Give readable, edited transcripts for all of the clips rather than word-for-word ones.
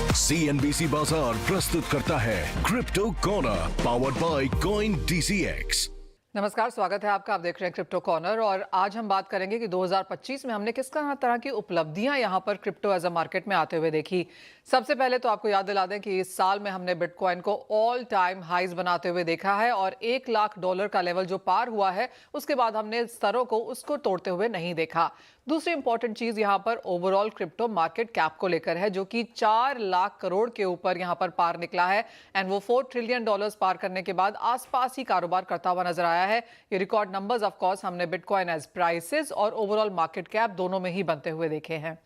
CNBC बाजार प्रस्तुत करता है crypto corner powered by coin DCX। नमस्कार, स्वागत है आपका। आप देख रहे हैं क्रिप्टो कॉर्नर और आज हम बात करेंगे कि 2025 में हमने किस तरह की उपलब्धियां यहां पर क्रिप्टो एज अ मार्केट में आते हुए देखी। सबसे पहले तो आपको याद दिला दें कि इस साल में हमने बिटकॉइन को ऑल टाइम हाइज बनाते हुए देखा है और $1 लाख का लेवल जो पार हुआ है उसके बाद हमने स्तरों को उसको तोड़ते हुए नहीं देखा। दूसरी इंपॉर्टेंट चीज यहां पर ओवरऑल क्रिप्टो मार्केट कैप को लेकर है, जो कि 4 लाख करोड़ के ऊपर यहां पर पार निकला है एंड वो $4 ट्रिलियन पार करने के बाद आसपास ही कारोबार करता हुआ नजर आया है। ये रिकॉर्ड नंबर्स ऑफ कोर्स हमने बिटकॉइन एज प्राइसेस और ओवरऑल मार्केट कैप दोनों में ही बनते हुए देखे हैं।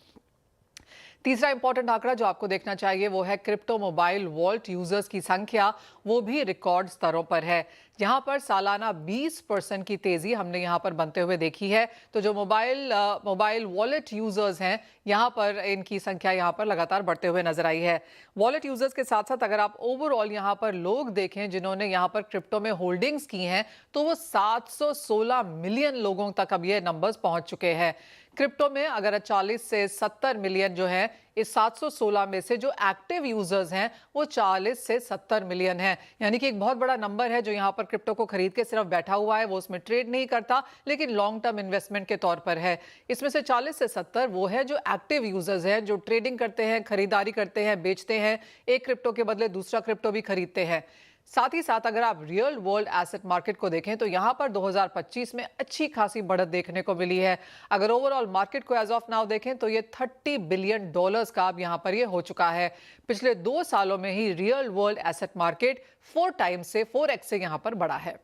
तीसरा इंपॉर्टेंट आंकड़ा जो आपको देखना चाहिए वो है क्रिप्टो मोबाइल वॉलेट यूजर्स की संख्या, वो भी रिकॉर्ड स्तरों पर है। यहां पर सालाना 20% की तेजी हमने यहां पर बनते हुए देखी है। तो जो मोबाइल वॉलेट यूजर्स हैं यहां पर इनकी संख्या यहां पर लगातार बढ़ते हुए नजर आई है। वॉलेट यूजर्स के साथ साथ अगर आप ओवरऑल यहां पर लोग देखें जिन्होंने यहां पर क्रिप्टो में होल्डिंग्स की हैं तो वो 716 मिलियन लोगों तक अब ये नंबर्स पहुंच चुके हैं। क्रिप्टो में अगर 40 से 70 मिलियन जो है, इस 716 में से जो एक्टिव यूजर्स हैं वो 40 से 70 मिलियन हैं, यानी कि एक बहुत बड़ा नंबर है जो यहां पर क्रिप्टो को खरीद के सिर्फ बैठा हुआ है। वो उसमें ट्रेड नहीं करता लेकिन लॉन्ग टर्म इन्वेस्टमेंट के तौर पर है। इसमें से 40 से 70 वो है जो एक्टिव यूजर्स हैं, जो ट्रेडिंग करते हैं, खरीदारी करते हैं, बेचते हैं, एक क्रिप्टो के बदले दूसरा क्रिप्टो भी खरीदते हैं। साथ ही साथ अगर आप रियल वर्ल्ड एसेट मार्केट को देखें तो यहां पर 2025 में अच्छी खासी बढ़त देखने को मिली है। अगर ओवरऑल मार्केट को एज ऑफ नाउ देखें तो ये $30 बिलियन का अब यहां पर ये हो चुका है। पिछले 2 सालों में ही real world asset market 4x से यहां पर बढ़ा है।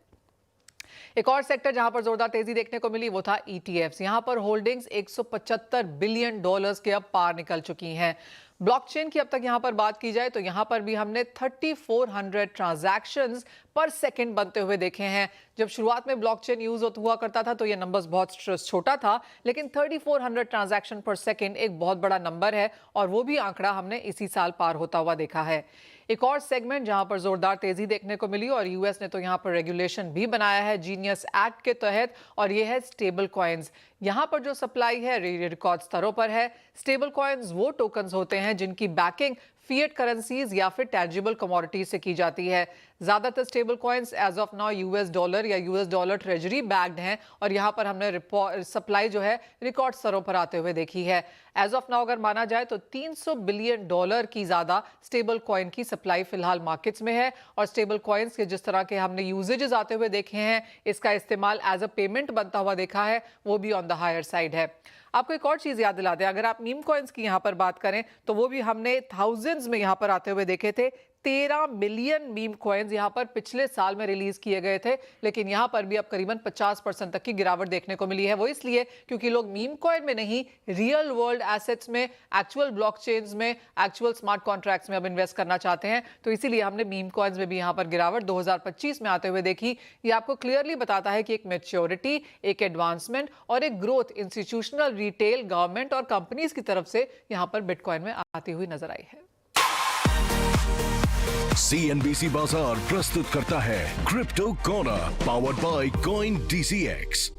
एक और सेक्टर जहां पर जोरदार तेजी देखने को मिली वो था ETFs। यहां पर होल्डिंग्स $175 बिलियन के अब पार निकल चुकी हैं। ब्लॉकचेन की अब तक यहां पर बात की जाए तो यहां पर भी हमने 3400 ट्रांजैक्शंस पर सेकंड बनते हुए देखे हैं। जब शुरुआत में ब्लॉकचेन यूज हुआ करता था तो ये नंबर्स बहुत छोटा था, लेकिन 3400 ट्रांजैक्शन पर सेकंड एक बहुत बड़ा नंबर है और वो भी आंकड़ा हमने इसी साल पार होता हुआ देखा है। एक और सेगमेंट जहां पर जोरदार तेजी देखने को मिली और यूएस ने तो यहां पर रेगुलेशन भी बनाया है जीनियस एक्ट के तहत, और ये है स्टेबल कॉइन्स। यहां पर जो सप्लाई है रिकॉर्ड स्तरों पर है। स्टेबल कॉइन्स वो टोकन्स होते हैं जिनकी बैकिंग फिएट करेंसीज या फिर टैंजिबल कमोडिटी से की जाती है। ज्यादातर stable coins as of now US$ या US$ ट्रेजरी बैग्ड हैं और यहां पर हमने सप्लाई जो है रिकॉर्ड स्तरों पर आते हुए देखी है। एज ऑफ नाउ अगर माना जाए तो $300 बिलियन की ज्यादा स्टेबल कॉइन की सप्लाई फिलहाल मार्केट्स में है और स्टेबल कॉइन्स के जिस तरह के हमने यूजेजेस आते हुए देखे हैं, इसका इस्तेमाल एज अ पेमेंट बनता हुआ देखा है, वो भी ऑन द हायर साइड है। आपको एक और चीज याद दिला दें, अगर आप मीम कॉइन्स की यहां पर बात करें तो वो भी हमने थाउजेंड्स में यहां पर आते हुए देखे थे। 13 मिलियन मीम कॉइन्स यहां पर पिछले साल में रिलीज किए गए थे, लेकिन यहां पर भी अब करीबन 50% तक की गिरावट देखने को मिली है। वो इसलिए क्योंकि लोग मीम कॉइन में नहीं, रियल वर्ल्ड एसेट्स में, एक्चुअल ब्लॉकचेन्स में, एक्चुअल स्मार्ट कॉन्ट्रैक्ट्स में अब इन्वेस्ट करना चाहते हैं। तो इसीलिए हमने मीम कॉइन्स में भी यहां पर गिरावट 2025 में आते हुए देखी। ये आपको क्लियरली बताता है कि एक मैच्योरिटी, एक एडवांसमेंट और एक ग्रोथ इंस्टीट्यूशनल, रिटेल, गवर्नमेंट और कंपनीज की तरफ से यहां पर बिटकॉइन में आती हुई नजर आई है। CNBC बाजार प्रस्तुत करता है crypto corner powered by coin DCX।